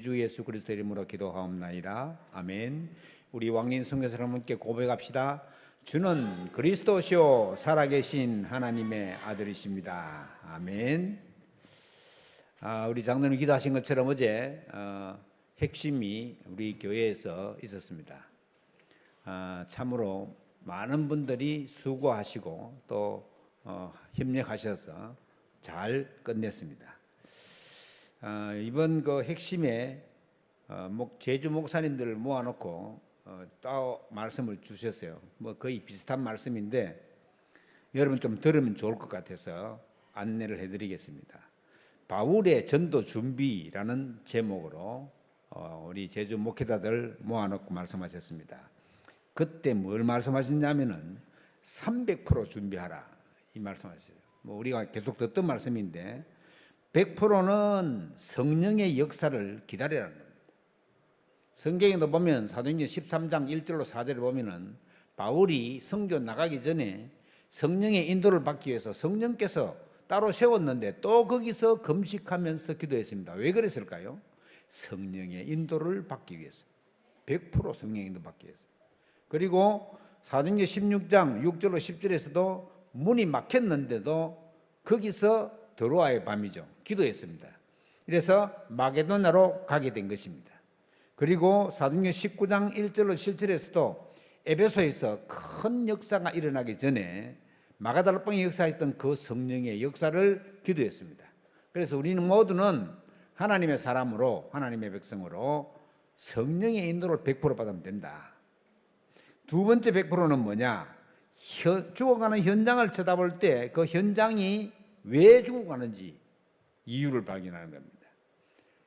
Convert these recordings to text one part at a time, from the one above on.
주 예수 그리스도 이름으로 기도하옵나이다. 아멘. 우리 왕린 성교사를 함께 고백합시다. 주는 그리스도시요 살아계신 하나님의 아들이십니다. 아멘. 우리 장로님 기도하신 것처럼 어제 핵심이 우리 교회에서 있었습니다. 참으로 많은 분들이 수고하시고 또 협력하셔서 잘 끝냈습니다. 이번 그 핵심에 제주 목사님들을 모아놓고 또 말씀을 주셨어요. 뭐 거의 비슷한 말씀인데 여러분 좀 들으면 좋을 것 같아서 안내를 해드리겠습니다. 바울의 전도 준비라는 제목으로 우리 제주 목회자들 모아놓고 말씀하셨습니다. 그때 뭘 말씀하셨냐면은 300% 준비하라 이 말씀하셨어요. 뭐 우리가 계속 듣던 말씀인데 100%는 성령의 역사를 기다리라는 겁니다. 성경에도 보면 사도행전 13장 1절로 4절에 보면은 바울이 선교 나가기 전에 성령의 인도를 받기 위해서 성령께서 따로 세웠는데 또 거기서 금식하면서 기도했습니다. 왜 그랬을까요? 성령의 인도를 받기 위해서. 100% 성령의 인도 받기 위해서. 그리고 사도행전 16장 6절로 10절에서도 문이 막혔는데도 거기서 드로아의 밤이죠. 기도했습니다. 그래서 마게도냐로 가게 된 것입니다. 그리고 사도행전 19장 1절로 7절에서도 에베소에서 큰 역사가 일어나기 전에 마가다락방에 역사했던 그 성령의 역사를 기도했습니다. 그래서 우리는 모두는 하나님의 사람으로 하나님의 백성으로 성령의 인도를 100% 받으면 된다. 두 번째 100%는 뭐냐? 죽어가는 현장을 쳐다볼 때 그 현장이 왜 죽어가는지 이유를 발견하는 겁니다.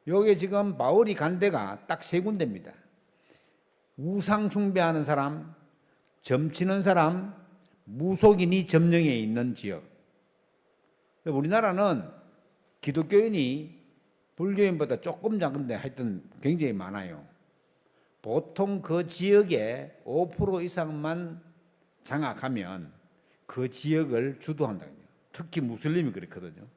여기에 지금 바울이 간 데가 딱 세 군데입니다. 우상 숭배하는 사람, 점치는 사람, 무속인이 점령해 있는 지역. 우리나라는 기독교인이 불교인보다 조금 작은데 하여튼 굉장히 많아요. 보통 그 지역에 5% 이상만 장악하면 그 지역을 주도한다는 거예요. 특히 무슬림이 그렇거든요.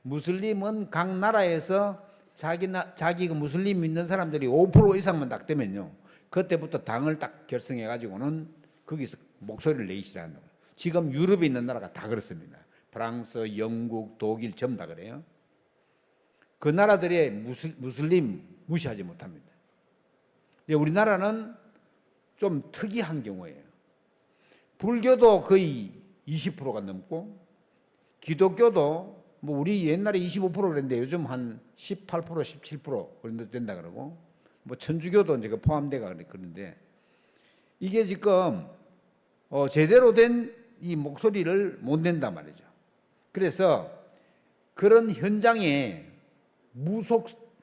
무슬림은 각 나라에서 자기 그 무슬림 믿는 사람들이 5% 이상만 딱 되면요, 그때부터 당을 딱 결성해 가지고는 거기서 목소리를 내기 시작한다. 지금 유럽에 있는 나라가 다 그렇습니다. 프랑스, 영국, 독일 전부 다 그래요. 그 나라들의 무슬림 무시하지 못합니다. 우리나라는 좀 특이한 경우예요. 불교도 거의 20%가 넘고 기독교도 뭐 우리 옛날에 25% 그랬는데 요즘 한 18%, 17% 그런데 된다 그러고, 뭐 천주교도 이제 포함돼가 그런데 이게 지금 제대로 된 이 목소리를 못 낸단 말이죠. 그래서 그런 현장에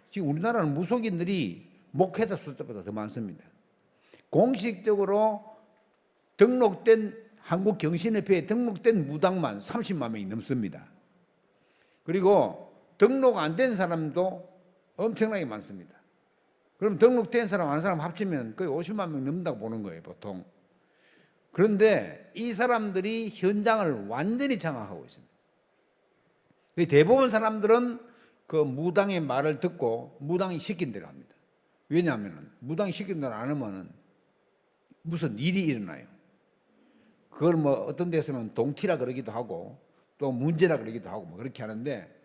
지금 우리나라는 무속인들이 목회자 숫자보다 더 많습니다. 공식적으로 등록된 한국경신협회에 등록된 무당만 30만 명이 넘습니다. 그리고 등록 안 된 사람도 엄청나게 많습니다. 그럼 등록된 사람 안 사람 합치면 거의 50만 명 넘는다고 보는 거예요, 보통. 그런데 이 사람들이 현장을 완전히 장악하고 있습니다. 대부분 사람들은 그 무당의 말을 듣고 무당이 시킨 대로 합니다. 왜냐하면 무당이 시킨 대로 안 하면 무슨 일이 일어나요. 그걸 뭐 어떤 데서는 동티라 그러기도 하고 또 문제라 그러기도 하고 뭐 그렇게 하는데,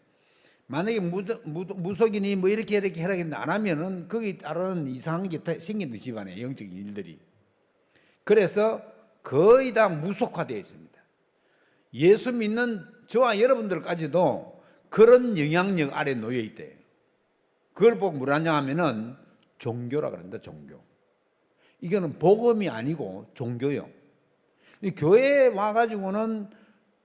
만약에 무속인이 뭐 이렇게 해라 했는데 안 하면은 거기 따르는 이상한 게 생긴다, 집안에 영적인 일들이. 그래서 거의 다 무속화되어 있습니다. 예수 믿는 저와 여러분들까지도 그런 영향력 아래 놓여 있대요. 그걸 보고 뭐라냐 하면은 종교라 그런다, 종교. 이거는 복음이 아니고 종교요. 교회에 와가지고는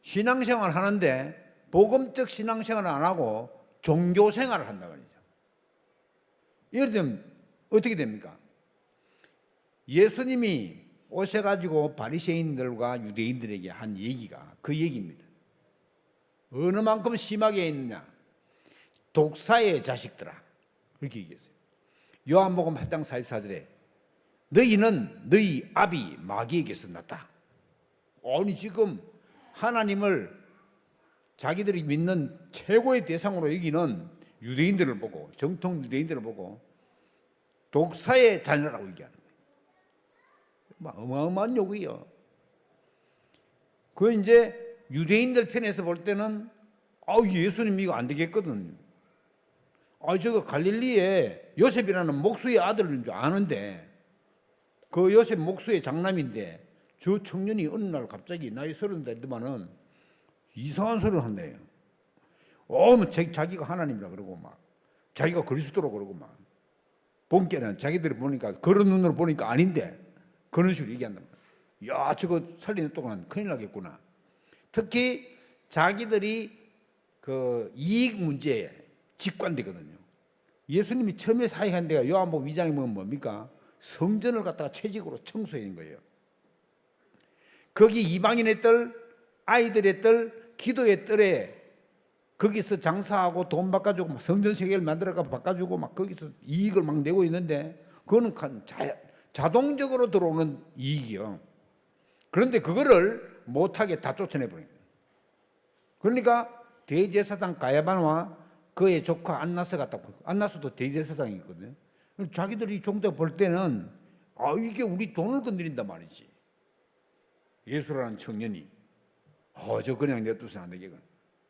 신앙생활을 하는데 복음적 신앙생활을 안 하고 종교생활을 한단 말이죠. 이럴 때는 어떻게 됩니까? 예수님이 오셔가지고 바리새인들과 유대인들에게 한 얘기가 그 얘기입니다. 어느 만큼 심하게 했느냐? 독사의 자식들아, 그렇게 얘기했어요. 요한복음 8장 44절에 너희는 너희 아비 마귀에게서 났다. 아니 지금 하나님을 자기들이 믿는 최고의 대상으로 여기는 유대인들을 보고, 정통 유대인들을 보고 독사의 자녀라고 얘기하는 거예요. 어마어마한 요구예요. 그 이제 유대인들 편에서 볼 때는 예수님 이거 안 되겠거든. 저거 갈릴리에 요셉이라는 목수의 아들인 줄 아는데 그 요셉 목수의 장남인데 저 청년이 어느 날 갑자기 나이 30살이더만은 이상한 소리를 한대요. 자기가 하나님이라 그러고 막 자기가 그리스도로 그러고 막 본께는 자기들이 보니까 그런 눈으로 보니까 아닌데 그런 식으로 얘기한단 말이야. 야, 저거 살리는 동안 큰일 나겠구나. 특히 자기들이 그 이익 문제에 직관되거든요. 예수님이 처음에 사역한 데가 요한복음 2장에 보면 뭡니까? 성전을 갖다가 채직으로 청소하는 거예요. 거기 이방인의 뜰, 아이들의 뜰, 기도의 뜰에 거기서 장사하고 돈 바꿔주고 성전 세계를 만들어가 바꿔주고 막 거기서 이익을 막 내고 있는데 그거는 자동적으로 들어오는 이익이요. 그런데 그거를 못하게 다 쫓아내버린 거예요. 그러니까 대제사장 가야바와 그의 조카 안나스 같다. 안나스도 대제사장이 있거든요. 자기들이 종종 볼 때는 이게 우리 돈을 건드린단 말이지. 예수라는 청년이 저 그냥 내두서는 안 되겠군.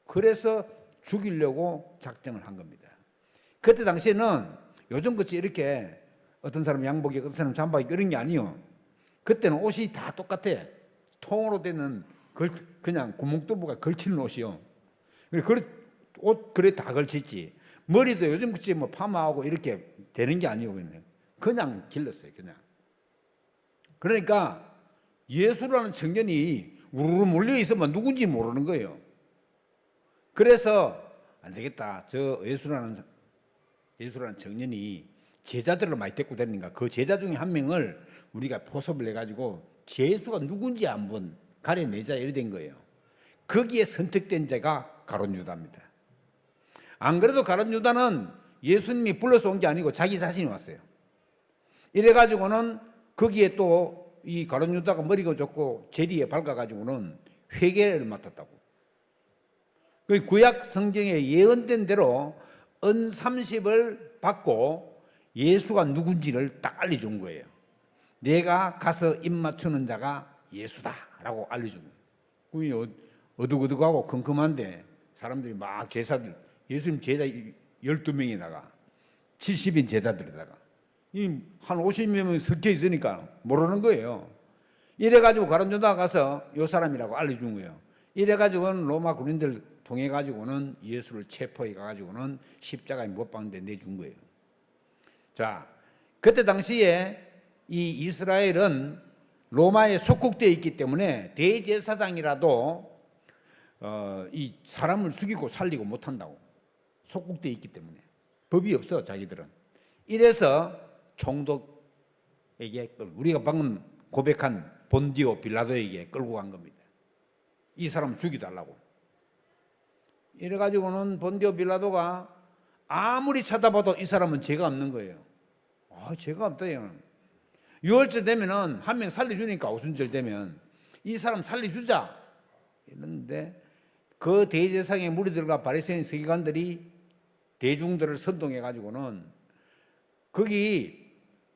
그래서 죽이려고 작정을 한 겁니다. 그때 당시에는 요즘같이 이렇게 어떤 사람 양복이 어떤 사람 잠바이 이런 게 아니요. 그때는 옷이 다 똑같아. 통으로 되는 그냥 구멍뚜부가 걸치는 옷이요. 옷 그래 다 걸쳤지. 머리도 요즘같이 뭐 파마하고 이렇게 되는 게 아니고 그냥 길렀어요. 그냥. 그러니까 예수라는 청년이 우르르 몰려 있으면 누군지 모르는 거예요. 그래서 안 되겠다. 저 예수라는 청년이 제자들을 많이 데리고 다니니까 그 제자 중에 한 명을 우리가 포섭을 해가지고 예수가 누군지 한번 가려내자 이래 된 거예요. 거기에 선택된 자가 가룟 유다입니다. 안 그래도 가룟 유다는 예수님이 불러서 온 게 아니고 자기 자신이 왔어요. 이래가지고는 거기에 또 이 가룟 유다가 머리가 좋고 제리에 밝아가지고는 회개를 맡았다고. 그 구약 성경에 예언된 대로 은 30을 받고 예수가 누군지를 딱 알려준 거예요. 내가 가서 입 맞추는 자가 예수다라고 알려준 거예요. 어둑어둑하고 컴컴한데 사람들이 막 제사들 예수님 제자 12명에다가 70인 제자들에다가 한 50명이 섞여 있으니까 모르는 거예요. 이래가지고 가룟 유다가 가서 요 사람이라고 알려준 거예요. 이래가지고는 로마 군인들 통해가지고는 예수를 체포해 가지고는 십자가에 못 박는데 내준 거예요. 자, 그때 당시에 이 이스라엘은 로마에 속국되어 있기 때문에 대제사장이라도 이 사람을 죽이고 살리고 못한다고. 속국되어 있기 때문에 법이 없어 자기들은. 이래서 총독에게 우리가 방금 고백한 본디오 빌라도에게 끌고 간 겁니다. 이 사람 죽여달라고. 이래가지고는 본디오 빌라도가 아무리 찾아봐도 이 사람은 죄가 없는 거예요. 죄가 없다. 6월째 되면은 한 명 살려주니까 오순절 되면 이 사람 살려주자 이랬는데 그 대제사장의 무리들과 바리새인 서기관들이 대중들을 선동해가지고는 거기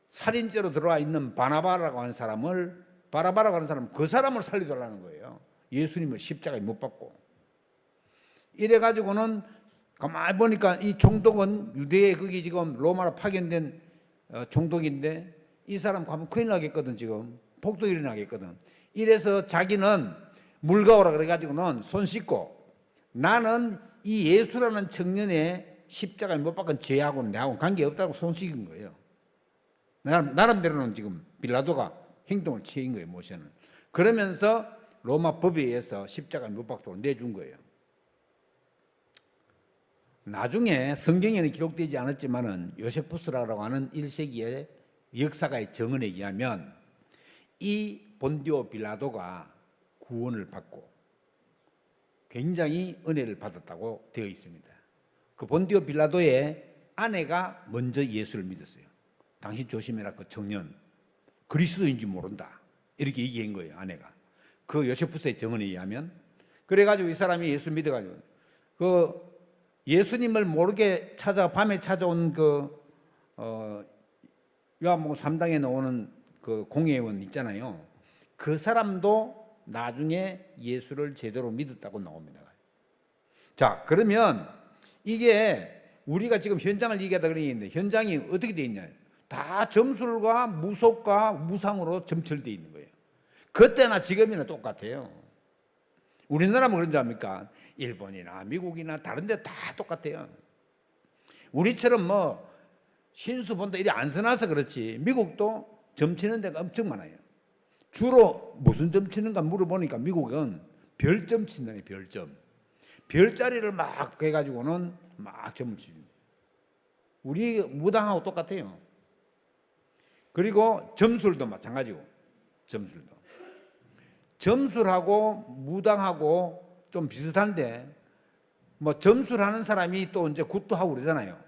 살인죄로 들어와 있는 바나바라고 하는 사람을 그 사람을 살려달라는 거예요. 예수님을 십자가에 못 박고. 이래가지고는 가만히 보니까 이 총독은 유대에 거기 지금 로마로 파견된 총독인데 이 사람 가면 큰일 나겠거든. 지금 폭도 일어나겠거든. 이래서 자기는 물가오라 그래가지고는 손 씻고 나는 이 예수라는 청년의 십자가에 못 박은 죄하고는 내하고는 관계없다고 손 씻은 거예요. 나름대로는 지금 빌라도가 행동을 취한 거예요. 모세는. 그러면서 로마 법에 의해서 십자가에 못 박도록 내준 거예요. 나중에 성경에는 기록되지 않았지만은 요세푸스라고 하는 1세기의 역사가의 정언에 의하면 이 본디오 빌라도가 구원을 받고 굉장히 은혜를 받았다고 되어 있습니다. 그 본디오 빌라도의 아내가 먼저 예수를 믿었어요. 당신 조심해라, 그 청년 그리스도인지 모른다 이렇게 얘기한 거예요. 아내가 그 요세푸스의 정언에 의하면. 그래가지고 이 사람이 예수 믿어가지고 예수님을 모르게 밤에 찾아온 요한복음 3장에 나오는 그 공회원 있잖아요. 그 사람도 나중에 예수를 제대로 믿었다고 나옵니다. 자, 그러면 이게 우리가 지금 현장을 얘기하다 그러는데 현장이 어떻게 돼 있냐? 다 점술과 무속과 무상으로 점철되어 있는 거예요. 그때나 지금이나 똑같아요. 우리나라만 그런 줄 압니까? 일본이나 미국이나 다른 데 다 똑같아요. 우리처럼 뭐 신수 본다 이리 안 써놔서 그렇지 미국도 점치는 데가 엄청 많아요. 주로 무슨 점 치는가 물어보니까 미국은 별점 친다네. 별점. 별자리를 막 해가지고는 막 점을 치는. 우리 무당하고 똑같아요. 그리고 점술도 마찬가지고. 점술도. 점술하고 무당하고 좀 비슷한데 뭐 점술하는 사람이 또 이제 굿도 하고 그러잖아요.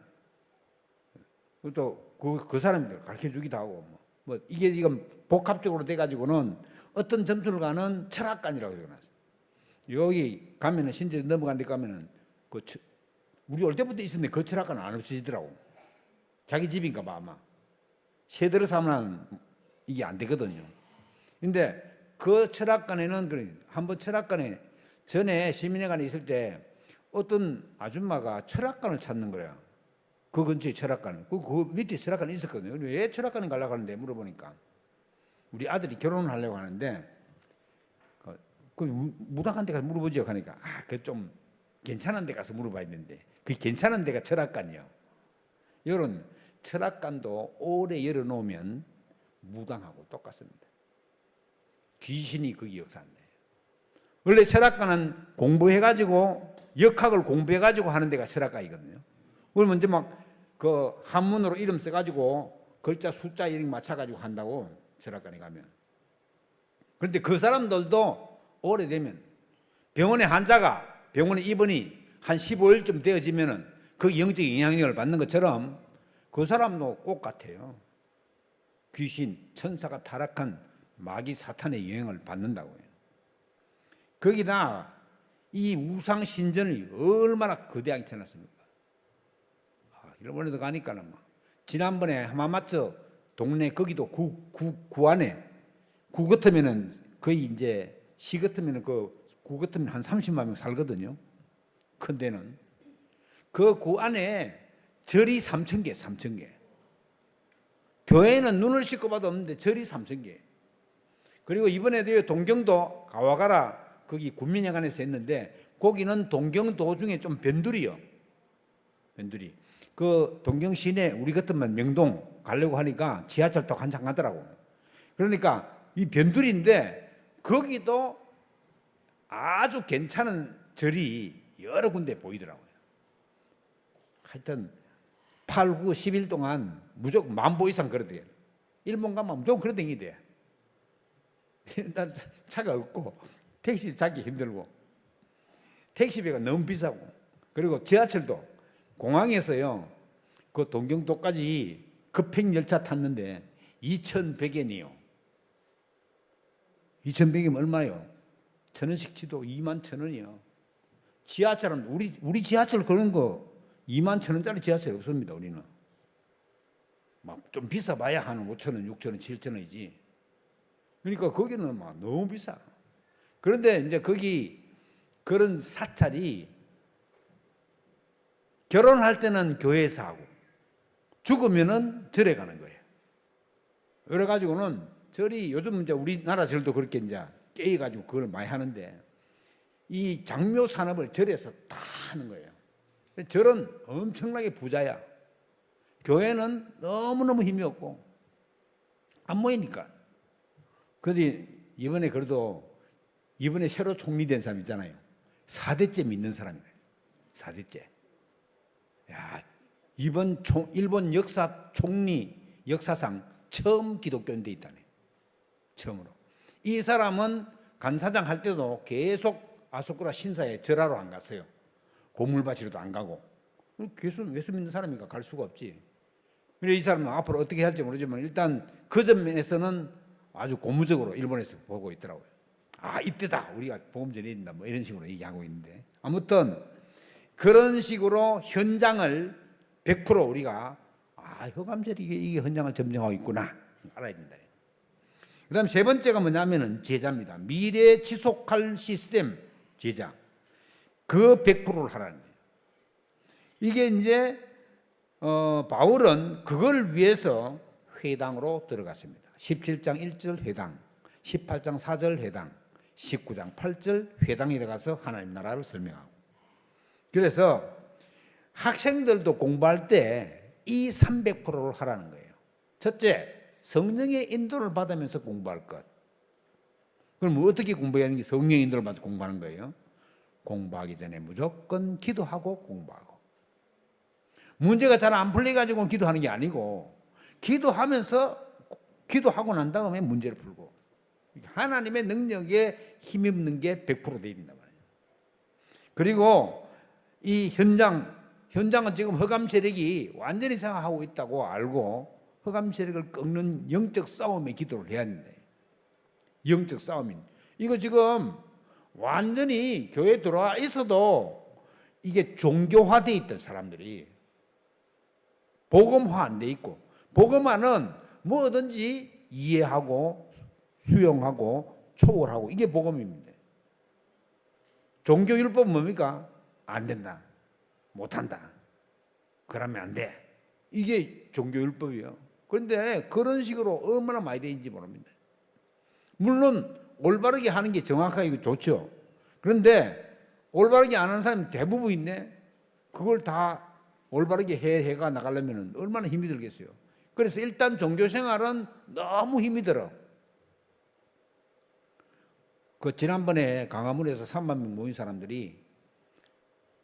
또 그 사람들 가르쳐 주기도 하고 뭐 이게 지금 복합적으로 돼 가지고는 어떤 점술가는 철학관이라고 적어놨어요. 여기 가면은 신제 넘어간 데 가면은 그 우리 올 때부터 있었는데 그 철학관 안 없어지더라고. 자기 집인가 봐 아마. 세대로 사면 이게 안 되거든요. 근데 그 철학관에는 그래 한번 철학관에 전에 시민회관에 있을 때 어떤 아줌마가 철학관을 찾는 거야. 그 근처에 철학관. 그 밑에 철학관이 있었거든요. 왜 철학관에 가려고 하는데 물어보니까 우리 아들이 결혼을 하려고 하는데 그 무당한테 가서 물어보죠. 하니까 그 좀 괜찮은 데 가서 물어봐야 되는데 그 괜찮은 데가 철학관이요. 이런 철학관도 오래 열어놓으면 무당하고 똑같습니다. 귀신이 거기 역사한대. 원래 철학관은 공부해가지고 역학을 공부해가지고 하는 데가 철학관이거든요. 그러면 이제 막 그 한문으로 이름 써가지고 글자 숫자 이렇게 맞춰가지고 한다고 철학관에 가면. 그런데 그 사람들도 오래되면 병원에 환자가 병원에 입원이 한 15일쯤 되어지면은 그 영적인 영향력을 받는 것처럼 그 사람도 꼭 같아요. 귀신, 천사가 타락한 마귀 사탄의 영향을 받는다고요. 거기다 이 우상 신전이 얼마나 거대하게 쳐놨습니까? 일본에도 가니까는 지난번에 하마마츠 동네 거기도 구 안에 구 같으면은 거의 이제 시 같으면은 그 구 같으면 한 30만 명 살거든요. 큰 데는 그 구 안에 절이 3,000개, 3,000개. 교회는 눈을 씻고 봐도 없는데 절이 3,000개. 그리고 이번에도 동경도 가와가라 거기 군민회관에서 했는데 거기는 동경도 중에 좀 변두리요. 변두리. 그 동경 시내 우리 같으면 명동 가려고 하니까 지하철 타고 한참 가더라고. 그러니까 이 변두리인데 거기도 아주 괜찮은 절이 여러 군데 보이더라고요. 하여튼 8, 9, 10일 동안 무조건 10,000보 이상 걸어대요. 일본 가면 무조건 걸어다니게 돼. 일단 차가 없고 택시 잡기 힘들고 택시비가 너무 비싸고 그리고 지하철도 공항에서요 그 동경도까지 급행열차 탔는데 2,100엔이요. 2,100엔 얼마요? 1,000원씩 치도 21,000원이요. 지하철은 우리 지하철 그런 거 21,000원짜리 지하철 없습니다. 우리는 막 좀 비싸봐야 한 5,000원, 6,000원, 7,000원이지. 그러니까 거기는 막 너무 비싸. 그런데 이제 거기 그런 사찰이 결혼할 때는 교회에서 하고 죽으면은 절에 가는 거예요. 그래가지고는 절이 요즘 이제 우리나라 절도 그렇게 이제 깨어가지고 그걸 많이 하는데 이 장묘 산업을 절에서 다 하는 거예요. 절은 엄청나게 부자야. 교회는 너무너무 힘이 없고 안 모이니까. 그런데 이번에 그래도 이번에 새로 총리 된 사람 있잖아요. 4대째 믿는 사람이에요. 4대째. 야, 이번 일본 총리 역사상 처음 기독교인데 있다네. 처음으로. 이 사람은 간사장 할 때도 계속 아소쿠라 신사에 절하러 안 갔어요. 고물 바치러도 안 가고. 예수 믿는 사람이니까 갈 수가 없지. 그래서 이 사람은 앞으로 어떻게 할지 모르지만 일단 그 점에서는 아주 고무적으로 일본에서 보고 있더라고요. 이때다 우리가 복음 전해야 된다 뭐 이런 식으로 얘기하고 있는데 아무튼 그런 식으로 현장을 100% 우리가 흑암셀이 이게 현장을 점령하고 있구나 알아야 된다. 그다음 세 번째가 뭐냐면은 제자입니다. 미래 지속할 시스템 제자. 그 100%를 하라는 거예요. 이게 이제 바울은 그걸 위해서 회당으로 들어갔습니다. 17장 1절 회당, 18장 4절 회당, 19장 8절 회당에 들어가서 하나님 나라를 설명하고. 그래서 학생들도 공부할 때 이 300%를 하라는 거예요. 첫째, 성령의 인도를 받으면서 공부할 것. 그럼 어떻게 공부해야 하는 게 성령의 인도를 받아 공부하는 거예요? 공부하기 전에 무조건 기도하고 공부하고. 문제가 잘 안 풀려가지고 기도하는 게 아니고 기도하면서 기도하고 난 다음에 문제를 풀고 하나님의 능력에 힘입는 게 100% 되어 있단 말이에요. 그리고 이 현장은 지금 흑암 세력이 완전히 장악하고 있다고 알고 흑암 세력을 꺾는 영적 싸움에 기도를 해야 된다. 영적 싸움인. 이거 지금 완전히 교회에 들어와 있어도 이게 종교화되어 있던 사람들이 복음화 안 돼 있고, 복음화는 뭐든지 이해하고 수용하고 초월하고 이게 복음입니다. 종교율법은 뭡니까? 안 된다. 못한다. 그러면 안 돼. 이게 종교율법이에요. 그런데 그런 식으로 얼마나 많이 되는지 모릅니다. 물론 올바르게 하는 게 정확하게 좋죠. 그런데 올바르게 안 하는 사람이 대부분인데 그걸 다 올바르게 해가 나가려면 얼마나 힘이 들겠어요. 그래서 일단 종교생활은 너무 힘이 들어. 그 지난번에 강화문에서 3만 명 모인 사람들이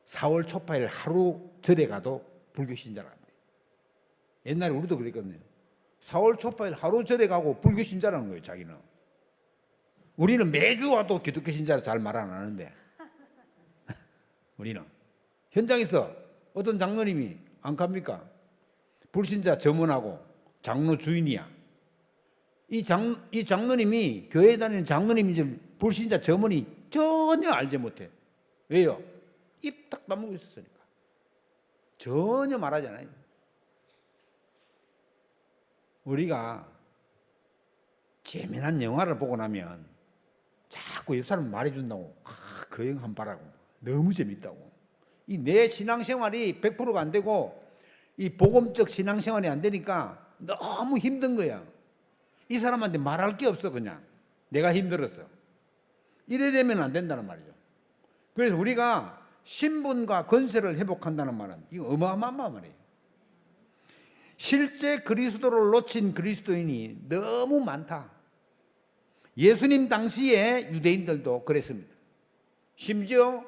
4월 초파일 하루 절에 가도 불교 신자랍니다. 옛날에 우리도 그랬거든요. 4월 초파일 하루 절에 가고 불교 신자라는 거예요, 자기는. 우리는 매주 와도 기독교 신자라 잘 말 안 하는데 우리는 현장에서 어떤 장로님이 안 갑니까? 불신자 점원하고 장로 주인이야. 이 장로님이 교회에 다니는 장로님인지 불신자 점원이 전혀 알지 못해. 왜요? 입 딱 다물고 있었으니까. 전혀 말하지 않아요. 우리가 재미난 영화를 보고 나면 자꾸 옆 사람 말해준다고 그 영화 한번 봐라고. 너무 재밌다고. 이 내 신앙생활이 100%가 안 되고 이 복음적 신앙생활이 안 되니까 너무 힘든 거야. 이 사람한테 말할 게 없어. 그냥 내가 힘들었어. 이래 되면 안 된다는 말이죠. 그래서 우리가 신분과 권세를 회복한다는 말은 이거 어마어마한 말이에요. 실제 그리스도를 놓친 그리스도인이 너무 많다. 예수님 당시에 유대인들도 그랬습니다. 심지어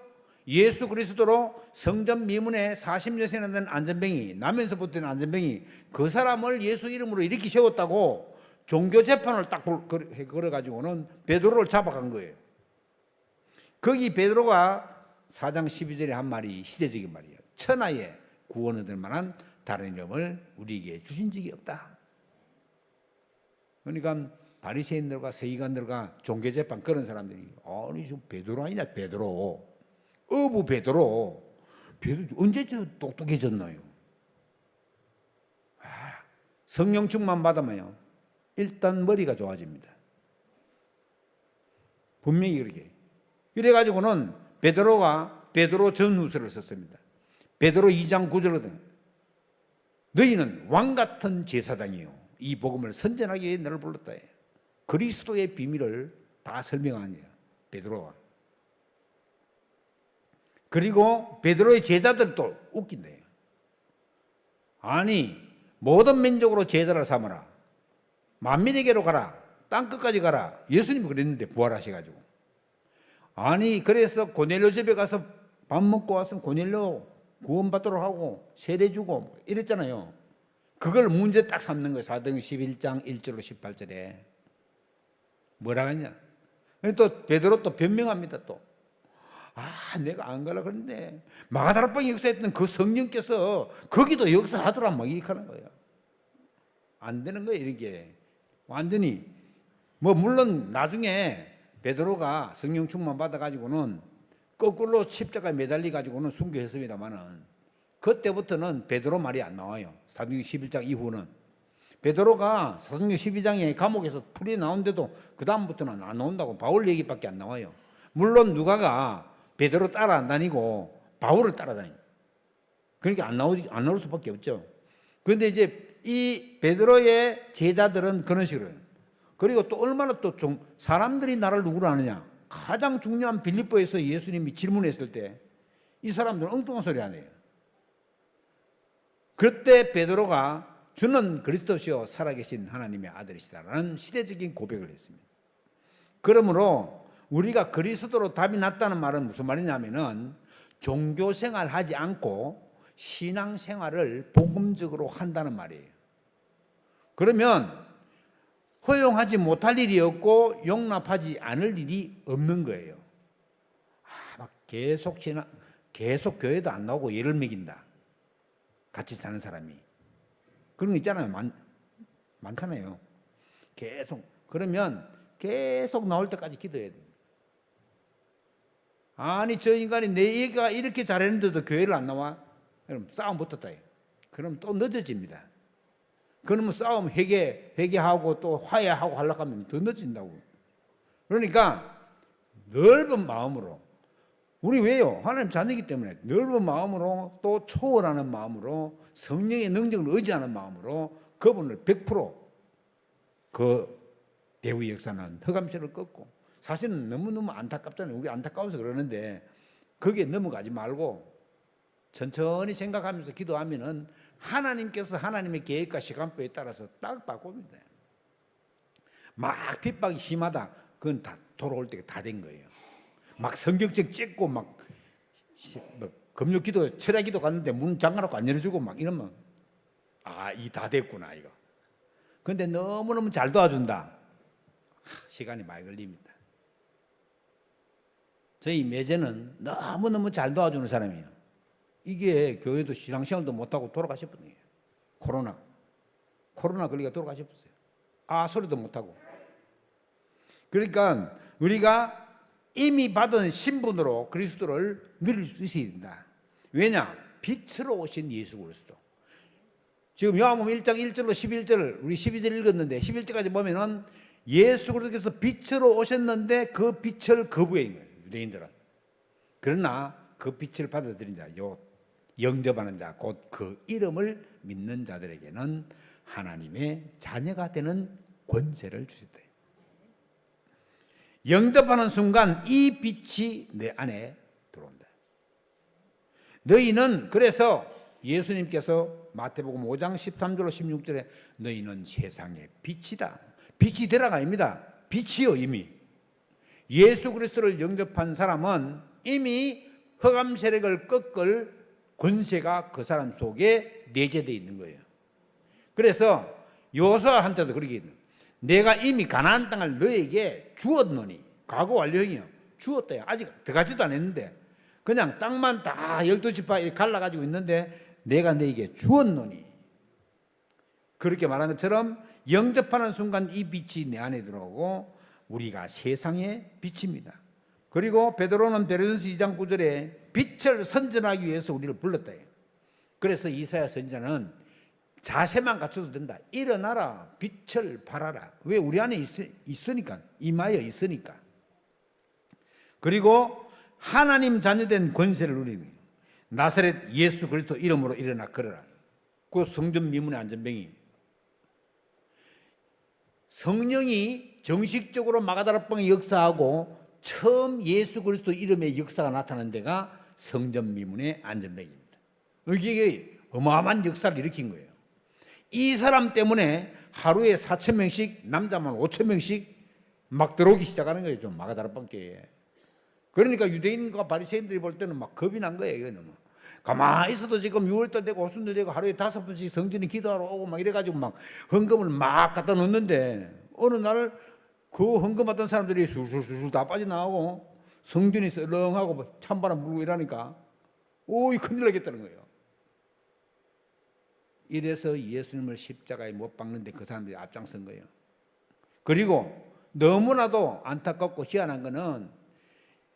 예수 그리스도로 성전 미문에 40년이나 된 안전병이, 나면서부터 된 안전병이 그 사람을 예수 이름으로 이렇게 세웠다고 종교 재판을 딱 걸어가지고는 베드로를 잡아간 거예요. 거기 베드로가 4장 12절에 한 말이 시대적인 말이에요. 천하에 구원 얻을 만한 다른 이름을 우리에게 주신 적이 없다. 그러니까 바리새인들과 서기관들과 종교 재판 그런 사람들이 아니 저 베드로 아니냐 베드로. 어부 베드로 언제 저 똑똑해졌나요? 성령 충만 받으면요 일단 머리가 좋아집니다. 분명히 그렇게. 이래가지고는 베드로가 베드로 전후서를 썼습니다. 베드로 2장 9절거든. 너희는 왕같은 제사장이요 이 복음을 선전하기 위해 너를 불렀다. 그리스도의 비밀을 다 설명한 거예요, 베드로가. 그리고 베드로의 제자들도 웃긴대요. 아니 모든 민족으로 제자를 삼아라. 만민에게로 가라. 땅끝까지 가라. 예수님이 그랬는데 부활하셔가지고. 아니 그래서 고넬료 집에 가서 밥 먹고 왔으면 고넬료 구원받도록 하고 세례 주고 이랬잖아요. 그걸 문제 딱 삼는 거예요. 사도행 11장 1절로 18절에. 뭐라 하냐. 또 베드로 또 변명합니다. 또. 내가 안 가려고 그랬는데 마가다락방에 역사했던 그 성령께서 거기도 역사하더라 막 이렇게 하는 거예요. 안 되는 거예요 이렇게. 완전히 물론 나중에 베드로가 성령 충만 받아가지고는 거꾸로 십자가에 매달려 가지고는 순교했습니다만은 그때부터는 베드로 말이 안 나와요. 사도행전 11장 이후는. 베드로가 사도행전 12장에 감옥에서 풀이 나오는데도 그 다음부터는 안 나온다고. 바울 얘기밖에 안 나와요. 물론 누가가 베드로 따라 안 다니고 바울을 따라다니고. 그러니까 안 나올 수밖에 없죠. 그런데 이제 이 베드로의 제자들은 그런 식으로 해요. 그리고 또 얼마나 또 사람들이 나를 누구로 아느냐. 가장 중요한 빌립보에서 예수님이 질문했을 때 이 사람들은 엉뚱한 소리 안 해요. 그때 베드로가 주는 그리스도시요 살아계신 하나님의 아들이시다라는 시대적인 고백을 했습니다. 그러므로 우리가 그리스도로 답이 났다는 말은 무슨 말이냐면은 종교생활 하지 않고 신앙생활을 복음적으로 한다는 말이에요. 그러면 허용하지 못할 일이 없고 용납하지 않을 일이 없는 거예요. 막 계속 교회도 안 나오고 예를 먹인다. 같이 사는 사람이. 그런 거 있잖아요. 많잖아요. 그러면 계속 나올 때까지 기도해야 돼요. 아니, 저 인간이 내 얘기가 이렇게 잘했는데도 교회를 안 나와? 그럼 싸움 붙었다. 그럼 또 늦어집니다. 그러면 싸움 회개하고 또 화해하고 하려고 하면 더 늦어진다고. 그러니까 넓은 마음으로, 우리 왜요? 하나님 자녀이기 때문에 넓은 마음으로 또 초월하는 마음으로 성령의 능력을 의지하는 마음으로 그분을 100% 대우의 역사는 허감실을 꺾고, 사실은 너무너무 안타깝잖아요. 우리 안타까워서 그러는데 거기에 넘어가지 말고 천천히 생각하면서 기도하면은 하나님께서 하나님의 계획과 시간표에 따라서 딱 바꿉니다. 막 핍박이 심하다. 그건 다 돌아올 때가 다 된 거예요. 막 성경책 찍고 막 금요기도 철야기도 갔는데 문 잠가놓고 안 열어주고 막 이러면 이 다 됐구나 이거. 그런데 너무너무 잘 도와준다. 시간이 많이 걸립니다. 저희 매제는 너무너무 잘 도와주는 사람이에요. 이게 교회도 신앙생활도 못하고 돌아가실 분이에요. 코로나 걸리가 돌아가셨어요. 소리도 못하고. 그러니까 우리가 이미 받은 신분으로 그리스도를 누릴 수 있어야 된다. 왜냐? 빛으로 오신 예수 그리스도. 지금 요한복음 1장 1절로 11절, 우리 12절 읽었는데 11절까지 보면은 예수 그리스도께서 빛으로 오셨는데 그 빛을 거부한 거예요. 유대인들은. 그러나 그 빛을 받아들인 자, 영접하는 자, 곧 그 이름을 믿는 자들에게는 하나님의 자녀가 되는 권세를 주셨다. 영접하는 순간 이 빛이 내 안에 들어온다. 너희는, 그래서 예수님께서 마태복음 5장 13절로 16절에 너희는 세상의 빛이다. 빛이 되라가 아닙니다. 빛이요, 이미. 예수 그리스도를 영접한 사람은 이미 흑암 세력을 꺾을 권세가 그 사람 속에 내재되어 있는 거예요. 그래서 여호수아한테도 그러게 있는, 내가 이미 가나안 땅을 너에게 주었노니, 과거 완료형이요. 주었대요. 아직 들어가지도 않았는데 그냥 땅만 다 12지파 갈라가지고 있는데 내가 너에게 주었노니. 그렇게 말한 것처럼 영접하는 순간 이 빛이 내 안에 들어오고 우리가 세상의 빛입니다. 그리고 베드로는 베드로전서 2장 9절에 빛을 선전하기 위해서 우리를 불렀다. 그래서 이사야 선지자는 자세만 갖춰도 된다. 일어나라, 빛을 발하라. 왜? 우리 안에 있으니까, 임하여 있으니까. 그리고 하나님 자녀된 권세를 누리는 거예요. 나사렛 예수 그리스도 이름으로 일어나 걸어라. 그 성전 미문의 안전병이, 성령이 정식적으로 마가다락방에 역사하고 처음 예수 그리스도 이름의 역사가 나타난 데가 성전 미문의 안전병입니다. 이게 어마어마한 역사를 일으킨 거예요. 이 사람 때문에 하루에 4,000명씩, 남자만 5,000명씩 막 들어오기 시작하는 거예요. 좀 마가다락방교회에. 그러니까 유대인과 바리새인들이 볼 때는 막 겁이 난 거예요. 이거는 가만히 있어도 지금 6월달 되고 오순절 되고 하루에 5번씩 성전에 기도하러 오고 막 이래가지고 막 헌금을 막 갖다 놓는데 어느 날 그 헌금하던 사람들이 술술술 다 빠져나오고 성전이 썰렁하고 찬바람 불고 이러니까 오이 큰일 나겠다는 거예요. 이래서 예수님을 십자가에 못 박는데 그 사람들이 앞장선 거예요. 그리고 너무나도 안타깝고 희한한 거는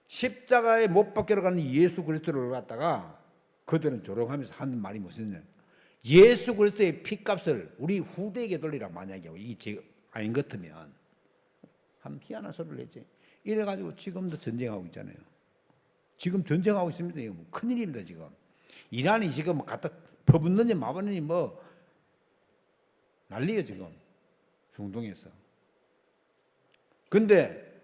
십자가에 못 박히러 가는 예수 그리스도를 갖다가 그들은 조롱하면서 하는 말이 무엇이냐, 예수 그리스도의 피값을 우리 후대에게 돌리라 만약에 이게 아닌 것 같으면 한 희한한 소리를 했지. 이래가지고 지금도 전쟁하고 있잖아요. 지금 전쟁하고 있습니다. 이거 큰일입니다 지금. 이란이 지금 갖다 퍼붓느니 마붓느니 뭐 난리예요 지금 중동에서. 근데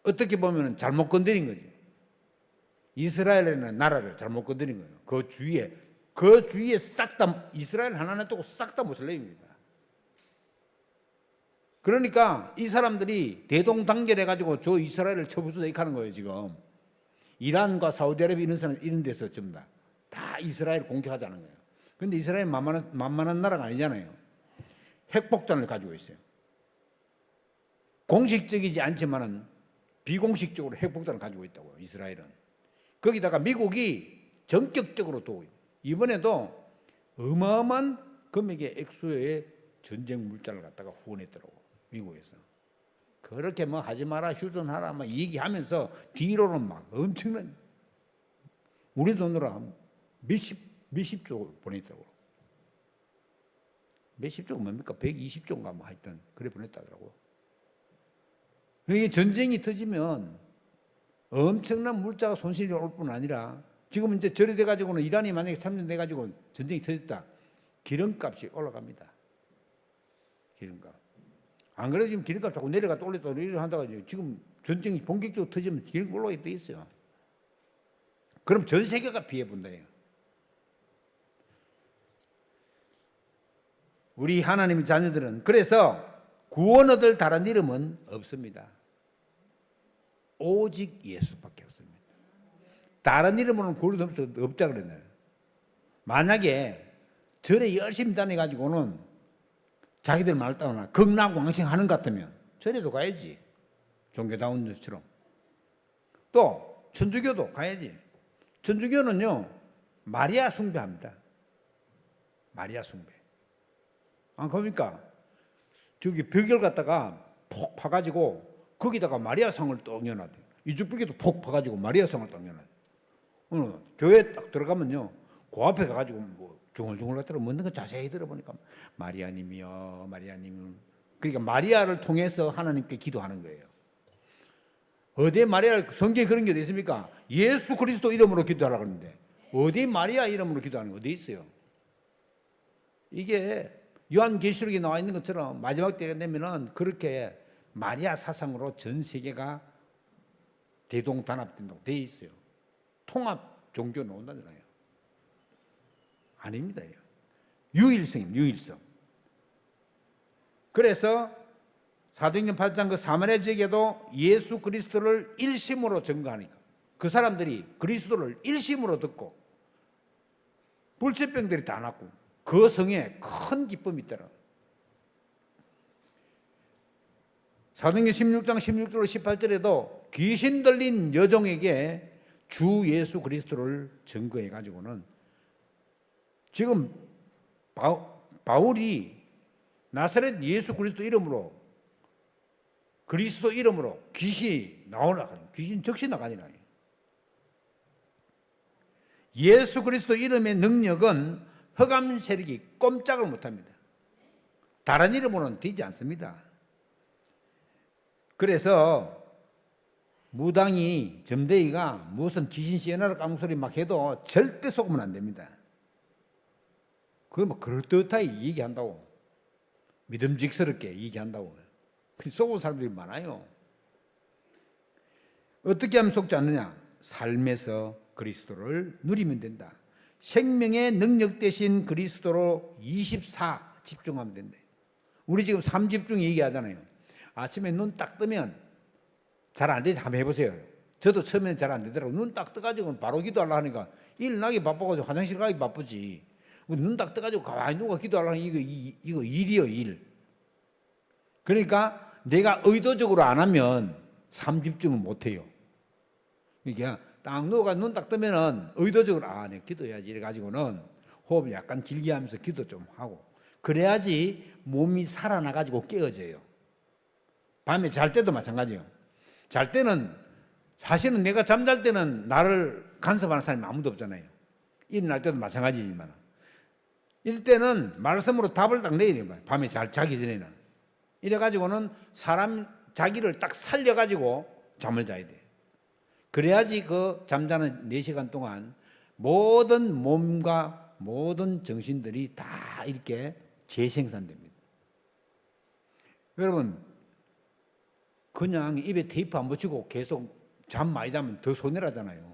어떻게 보면 잘못 건드린 거지. 이스라엘이라는 나라를 잘못 건드린 거예요. 그 주위에 싹 다 이스라엘 하나 놔두고 싹 다 모슬렘입니다. 그러니까 이 사람들이 대동단결해가지고 저 이스라엘을 쳐부수자익하는 거예요 지금. 이란과 사우디아라비아 이런 데서 전부 다 이스라엘 공격하자는 거예요. 그런데 이스라엘 만만한 나라가 아니잖아요. 핵폭탄을 가지고 있어요. 공식적이지 않지만은 비공식적으로 핵폭탄을 가지고 있다고요. 이스라엘은. 거기다가 미국이 전격적으로 또 이번에도 어마어마한 금액의 액수의 전쟁 물자를 갖다가 후원했더라고. 미국에서. 그렇게 뭐 하지 마라, 휴전하라, 막 얘기하면서 뒤로는 막 엄청난 우리 돈으로 몇십조 보냈다고. 몇십조가 뭡니까? 120조인가 뭐 하여튼 그래 보냈다더라고. 이게 전쟁이 터지면 엄청난 물자가 손실이 올 뿐 아니라 지금 이제 절이 돼가지고는 이란이 만약에 참전돼가지고 전쟁이 터졌다. 기름값이 올라갑니다. 기름값. 안 그래도 지금 기름값 자꾸 내려갔다 올렸다 한다가 지금 전쟁이 본격적으로 터지면 기름값 올라가 있어요. 그럼 전 세계가 피해본다. 우리 하나님의 자녀들은 그래서 구원 얻을 다른 이름은 없습니다. 오직 예수밖에 없습니다. 다른 이름으로는 구원 없다 그랬나요? 만약에 절에 열심히 다녀가지고는 자기들 말 따라 극락왕생하는 것 같으면 절에도 가야지. 종교다운 것처럼. 또 천주교도 가야지. 천주교는요 마리아 숭배합니다. 마리아 숭배. 안 그러니까 저기 벽을 갖다가 폭 파가지고 거기다가 마리아상을 떡 연하대. 이쪽 벽에도 폭 파가지고 마리아상을 떡 연하대. 교회에 딱 들어가면요 그 앞에 가가지고 뭐 중얼중얼 갖다가 묻는 거 자세히 들어보니까 마리아님이요, 마리아님. 그러니까 마리아를 통해서 하나님께 기도하는 거예요. 어디에 마리아 성경에 그런 게 어디 있습니까? 예수 그리스도 이름으로 기도하라고 하는데 어디 마리아 이름으로 기도하는 거 어디 있어요? 이게 요한계시록에 나와 있는 것처럼 마지막 때가 되면은 그렇게 마리아 사상으로 전 세계가 대동단합된다고 돼 있어요. 통합 종교 나온다잖아요. 아닙니다. 유일성입니다. 유일성. 그래서 사도행전 8장 그 사마리아 지역에도 예수 그리스도를 일심으로 증거하니까 그 사람들이 그리스도를 일심으로 듣고 불치병들이 다 났고 그 성에 큰 기쁨이 있더라. 사도행전 16장 16절로 18절에도 귀신 들린 여종에게 주 예수 그리스도를 증거해 가지고는 지금 바울이 나사렛 예수 그리스도 이름으로 그리스도 이름으로 귀신이 나오나 귀신 적시 나가니라. 예수 그리스도 이름의 능력은 흑암 세력이 꼼짝을 못합니다. 다른 이름으로는 되지 않습니다. 그래서 무당이 점대이가 무슨 귀신 시에나라 깡소리 막 해도 절대 속으면 안 됩니다. 그거 뭐 그럴듯하게 얘기한다고 믿음직스럽게 얘기한다고 속은 사람들이 많아요. 어떻게 하면 속지 않느냐? 삶에서 그리스도를 누리면 된다. 생명의 능력 대신 그리스도로 24 집중하면 된다. 우리 지금 3집중 얘기하잖아요. 아침에 눈 딱 뜨면 잘 안 되지. 한번 해보세요. 저도 처음엔 잘 안 되더라고요. 눈 딱 떠가지고 바로 기도하려고 하니까 일 나기 바빠가지고 화장실 가기 바쁘지. 눈 딱 떠가지고 가만히 누가 기도하려고 하니까 이거 일이요, 일. 그러니까 내가 의도적으로 안 하면 3집중을 못 해요. 그러니까 딱 누가 눈 딱 뜨면은 의도적으로 내가 기도해야지 이래가지고는 호흡을 약간 길게 하면서 기도 좀 하고 그래야지 몸이 살아나가지고 깨어져요. 밤에 잘 때도 마찬가지예요. 잘 때는 사실은 내가 잠잘 때는 나를 간섭하는 사람이 아무도 없잖아요. 일어날 때도 마찬가지지만 이럴 때는 말씀으로 답을 딱 내야 돼요. 밤에 잘 자기 전에는. 이래가지고는 사람 자기를 딱 살려가지고 잠을 자야 돼. 그래야지 그 잠자는 4시간 동안 모든 몸과 모든 정신들이 다 이렇게 재생산됩니다. 여러분, 그냥 입에 테이프 안 붙이고 계속 잠 많이 자면 더 손해라잖아요.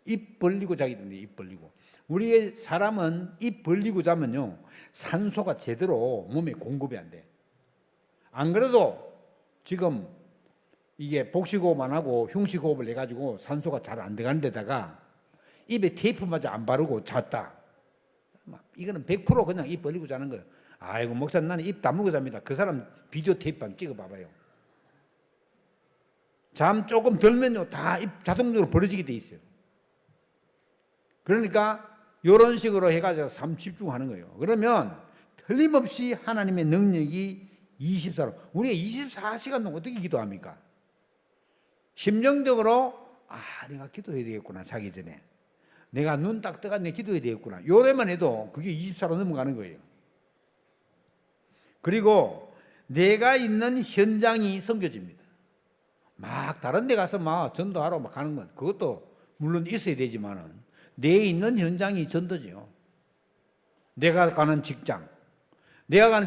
입 벌리고 자기 때문에 입 벌리고. 우리의 사람은 입 벌리고 자면요, 산소가 제대로 몸에 공급이 안 돼. 안 그래도 지금 이게 복식호흡만 하고 흉식호흡을 해가지고 산소가 잘 안 들어가는 데다가 입에 테이프마저 안 바르고 잤다. 이거는 100% 그냥 입 벌리고 자는 거예요. 아이고, 목사님 나는 입 다물고 잡니다. 그 사람 비디오 테이프 한번 찍어봐봐요. 잠 조금 들면요, 다 입 자동적으로 벌어지게 돼 있어요. 그러니까 이런 식으로 해가지고 삶 집중하는 거예요. 그러면 틀림없이 하나님의 능력이 24로, 우리가 24시간 동안 어떻게 기도합니까? 심정적으로 내가 기도해야 되겠구나. 자기 전에 내가 눈 딱 떠가 내 기도해야 되겠구나. 요래만 해도 그게 24로 넘어가는 거예요. 그리고 내가 있는 현장이 섬겨집니다. 막 다른 데 가서 막 전도하러 막 가는 건 그것도 물론 있어야 되지만은 내 있는 현장이 전도죠. 내가 가는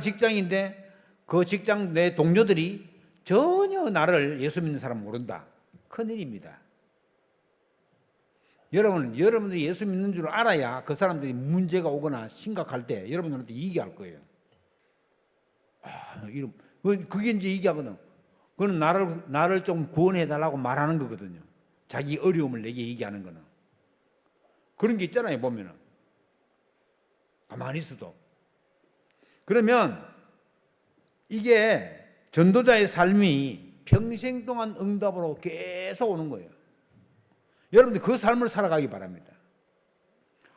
직장인데 그 직장 내 동료들이 전혀 나를 예수 믿는 사람 모른다. 큰일입니다. 여러분들이 예수 믿는 줄 알아야 그 사람들이 문제가 오거나 심각할 때 여러분들한테 얘기할 거예요. 그게 이제 얘기하거든. 그건 나를 좀 구원해달라고 말하는 거거든요. 자기 어려움을 내게 얘기하는 거는. 그런 게 있잖아요, 보면은. 가만히 있어도. 그러면 이게 전도자의 삶이 평생 동안 응답으로 계속 오는 거예요. 여러분들 그 삶을 살아가기 바랍니다.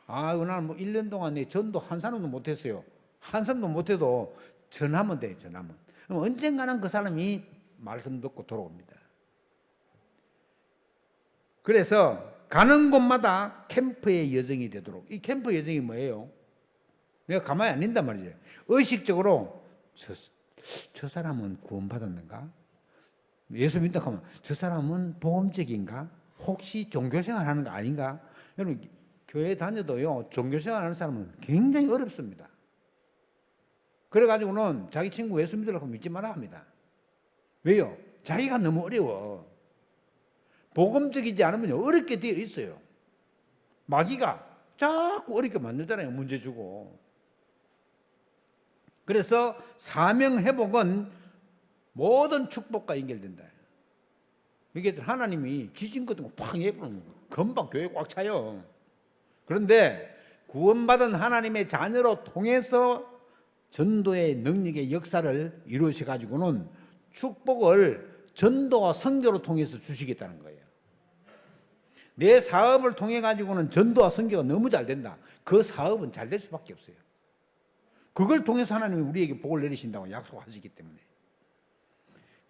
나는 뭐 1년 동안 내 전도 한 사람도 못했어요. 한 사람도 못해도 전하면 돼요, 전하면. 그럼 언젠가는 그 사람이 말씀 듣고 돌아옵니다. 그래서 가는 곳마다 캠프의 여정이 되도록. 이 캠프 여정이 뭐예요? 내가 가만히 안 있단 말이죠. 의식적으로 저 사람은 구원받았는가? 예수 믿다 하면 저 사람은 보험적인가? 혹시 종교생활 하는 거 아닌가? 여러분, 교회 다녀도요, 종교생활 하는 사람은 굉장히 어렵습니다. 그래가지고는 자기 친구 예수 믿으려고 믿지 말아 합니다. 왜요? 자기가 너무 어려워. 복음적이지 않으면 어렵게 되어 있어요. 마귀가 자꾸 어렵게 만들잖아요. 문제 주고. 그래서 사명 회복은 모든 축복과 연결된다. 이게 하나님이 지진 같은 거 팍 내보는 거. 금방 교회 꽉 차요. 그런데 구원받은 하나님의 자녀로 통해서 전도의 능력의 역사를 이루셔 가지고는 축복을 전도와 선교로 통해서 주시겠다는 거예요. 내 사업을 통해 가지고는 전도와 선교가 너무 잘 된다. 그 사업은 잘 될 수밖에 없어요. 그걸 통해서 하나님이 우리에게 복을 내리신다고 약속하시기 때문에.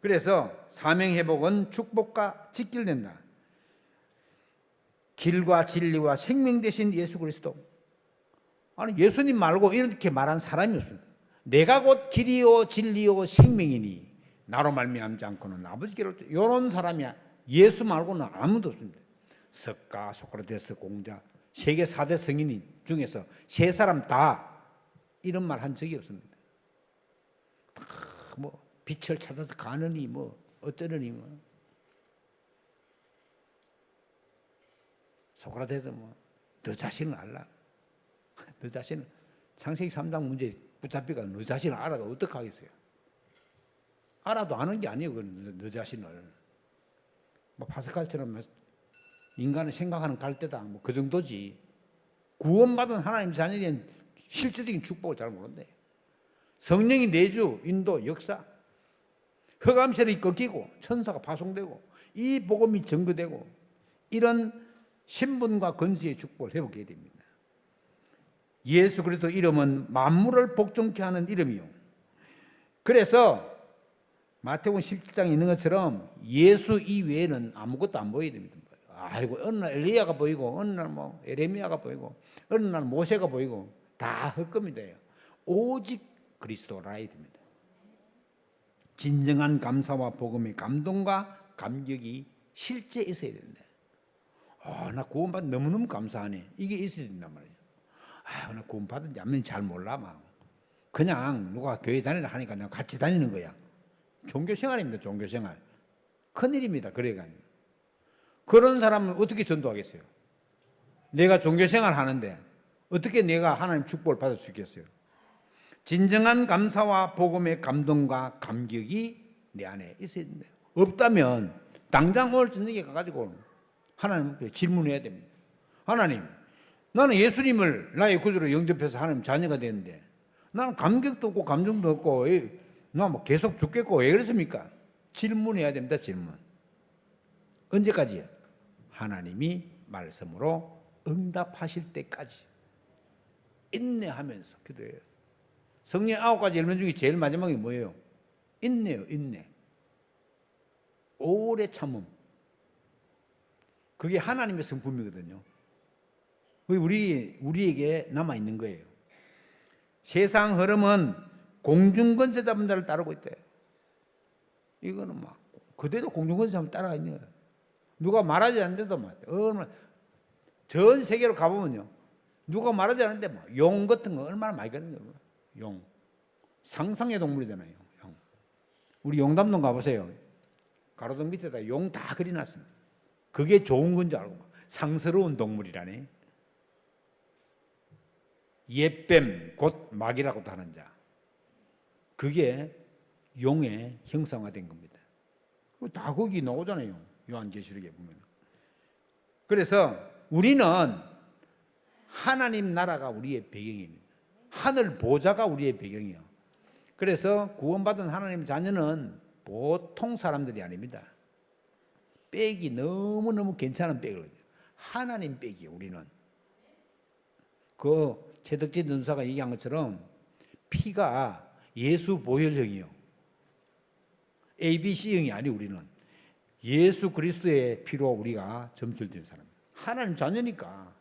그래서 사명 회복은 축복과 직결된다. 길과 진리와 생명 되신 예수 그리스도. 예수님 말고 이렇게 말한 사람이 없습니다. 내가 곧 길이요 진리요 생명이니 나로 말미암지 않고는 아버지께로, 이런 사람이 예수 말고는 아무도 없습니다. 석가, 소크라테스, 공자, 세계 4대 성인 중에서 세 사람 다 이런 말 한 적이 없습니다. 다 뭐 빛을 찾아서 가느니 뭐 어쩌느니 뭐. 소크라테스 뭐 너 자신을 알라. 너 자신을, 창세기 3장 문제 붙잡히가 너 자신을 알아가 어떻게 하겠어요? 알아도 아는 게 아니에요. 너 자신을. 뭐 파스칼처럼 인간을 생각하는 갈대다. 뭐 그 정도지. 구원받은 하나님 자녀인 실질적인 축복을 잘 모른대. 성령이 내주, 인도, 역사. 흑암셀이 꺾이고 천사가 파송되고 이 복음이 증거되고 이런 신분과 건세의 축복을 회복해야 됩니다. 예수 그리스도 이름은 만물을 복종케 하는 이름이요. 그래서 마태복음 17장에 있는 것처럼 예수 이외에는 아무것도 안 보여야 됩니다. 어느 날 엘리야가 보이고 어느 날 뭐 에레미야가 보이고 어느 날 모세가 보이고 다 헛겁니다. 오직 그리스도라 해야 됩니다. 진정한 감사와 복음의 감동과 감격이 실제 있어야 된다. 나 구원받은 너무너무 감사하네. 이게 있어야 된단 말이에요. 나 구원받은지 안 받은지 잘 몰라. 막. 그냥 누가 교회 다니라 하니까 내가 같이 다니는 거야. 종교생활입니다. 종교생활. 큰일입니다. 그래가. 그런 사람은 어떻게 전도하겠어요? 내가 종교생활 하는데 어떻게 내가 하나님 축복을 받을 수 있겠어요? 진정한 감사와 복음의 감동과 감격이 내 안에 있어야 된다. 없다면 당장 오늘 저녁에 가가지고 하나님 앞에 질문해야 됩니다. 하나님, 나는 예수님을 나의 구주로 영접해서 하나님 자녀가 됐는데 나는 감격도 없고 감정도 없고 나 뭐 계속 죽겠고 왜 그랬습니까? 질문해야 됩니다. 질문. 언제까지요? 하나님이 말씀으로 응답하실 때까지 인내하면서 기도해요. 성령 9가지 열매 중에 제일 마지막이 뭐예요? 인내요. 인내. 오래 참음. 그게 하나님의 성품이거든요. 그게 우리에게 남아있는 거예요. 세상 흐름은 공중권세자분들을 따르고 있대. 이거는 막 그대로 공중권세자분 따라가 있는 거예요. 누가 말하지 않는데도 막 얼마나 전 세계로 가보면요. 누가 말하지 않는데 막 용 같은 거 얼마나 많이 가는 거예요. 용. 상상의 동물이잖아요. 용. 우리 용담동 가보세요. 가로등 밑에다 용 다 그려놨습니다. 그게 좋은 건 줄 알고 상스러운 동물이라네. 옛뱀 곧 마귀라고도 하는 자. 그게 용의 형상화된 겁니다. 다 거기 나오잖아요. 요한계시록에 보면. 그래서 우리는 하나님 나라가 우리의 배경입니다. 하늘 보좌가 우리의 배경이요. 그래서 구원받은 하나님 자녀는 보통 사람들이 아닙니다. 백이 너무너무 괜찮은 백을 하나님 백이에요. 우리는. 그 최덕진 전사가 얘기한 것처럼 피가 예수 보혈형이요. ABC형이 아니 우리는. 예수 그리스도의 피로 우리가 점철된 사람. 하나님 자녀니까.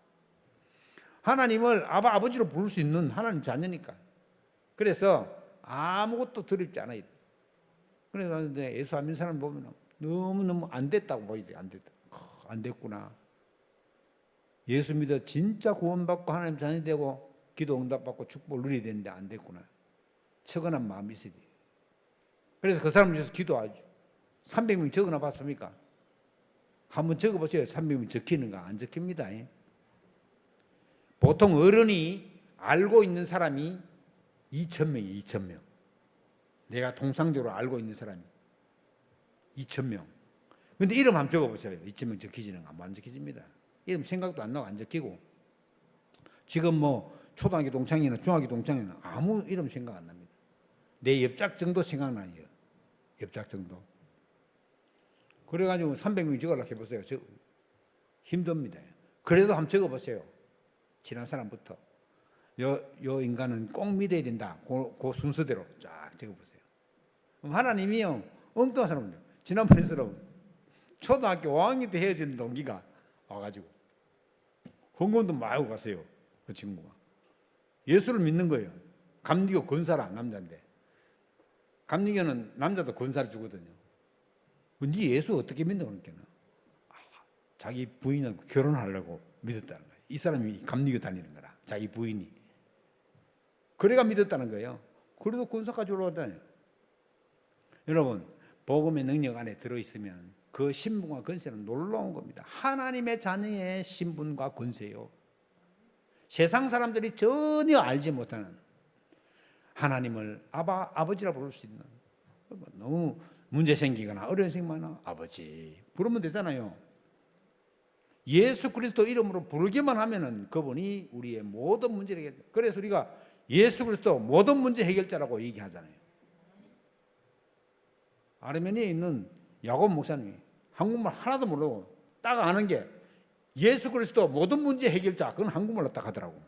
하나님을 아버지로 부를 수 있는 하나님 자녀니까. 그래서 아무것도 두렵지 않아야 돼. 그래서 예수 안 믿는 사람 보면 너무너무 안 됐다고 보여야 돼. 안 됐다. 안 됐구나. 예수 믿어 진짜 구원받고 하나님 자녀 되고 기도 응답받고 축복을 누려야 되는데 안 됐구나. 척은한 마음이 있어야 돼. 그래서 그 사람을 위해서 기도하죠. 300명 적어놔 봤습니까? 한번 적어보세요. 300명 적히는가? 안 적힙니다. 보통 어른이 알고 있는 사람이 2,000명이에요. 2,000명. 내가 통상적으로 알고 있는 사람이 2,000명. 그런데 이름 한번 적어보세요. 2,000명 적히지는가? 안 적혀집니다. 이름 생각도 안 나고 안 적히고. 지금 뭐 초등학교 동창이나 중학교 동창이나 아무 이름 생각 안 납니다. 내 옆작 정도 생각나요. 옆작 정도. 그래가지고 300명 적으려고 해보세요. 힘듭니다. 그래도 한번 적어보세요. 지난 사람부터. 요 인간은 꼭 믿어야 된다. 그 순서대로 쫙 적어보세요. 그럼 하나님이요. 엉뚱한 사람은요. 지난번에처럼 초등학교 5학년 때 헤어진 동기가 와가지고 헌금도 많이 갔어요. 그 친구가. 예수를 믿는 거예요. 감리교 권사라 남자인데. 감리교는 남자도 권사를 주거든요. 네 예수 어떻게 믿는 거니까? 자기 부인하고 결혼하려고 믿었다는 거예요. 이 사람이 감리교 다니는 거라. 자기 부인이. 그래가 믿었다는 거예요. 그래도 권사까지 올라왔다니요. 여러분, 복음의 능력 안에 들어있으면 그 신분과 권세는 놀라운 겁니다. 하나님의 자녀의 신분과 권세요. 세상 사람들이 전혀 알지 못하는 하나님을 아버지라 부를 수 있는, 너무 문제 생기거나 어려운 생기거나 아버지 부르면 되잖아요. 예수 그리스도 이름으로 부르기만 하면은 그분이 우리의 모든 문제를 해결. 그래서 우리가 예수 그리스도 모든 문제 해결자라고 얘기하잖아요. 아르메니아에 있는 야곱 목사님이 한국말 하나도 모르고 딱 아는 게 예수 그리스도 모든 문제 해결자. 그건 한국말로 딱 하더라고.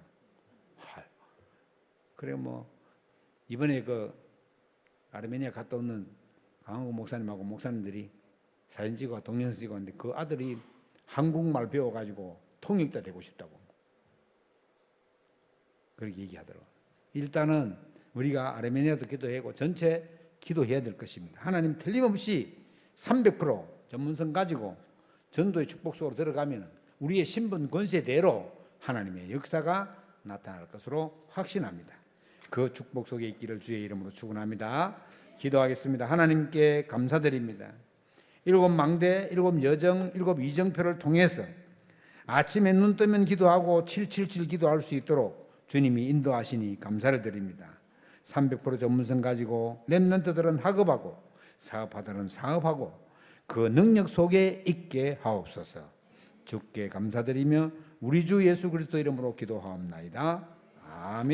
그래 뭐 이번에 그 아르메니아 갔다 오는 강한국 목사님하고 목사님들이 사진 찍고 동영상 찍고 왔는데 그 아들이 한국말 배워가지고 통역자 되고 싶다고. 그렇게 얘기하더라고요. 일단은 우리가 아르메니아도 기도하고 전체 기도해야 될 것입니다. 하나님 틀림없이 300% 전문성 가지고 전도의 축복 속으로 들어가면 우리의 신분 권세대로 하나님의 역사가 나타날 것으로 확신합니다. 그 축복 속에 있기를 주의 이름으로 축원합니다. 기도하겠습니다. 하나님께 감사드립니다. 7 망대, 7 여정, 7 이정표를 통해서 아침에 눈 뜨면 기도하고 777 기도할 수 있도록 주님이 인도하시니 감사를 드립니다. 300% 전문성 가지고 렘넌트들은 학업하고 사업하들은 사업하고 그 능력 속에 있게 하옵소서. 주께 감사드리며 우리 주 예수 그리스도 이름으로 기도하옵나이다. 아멘.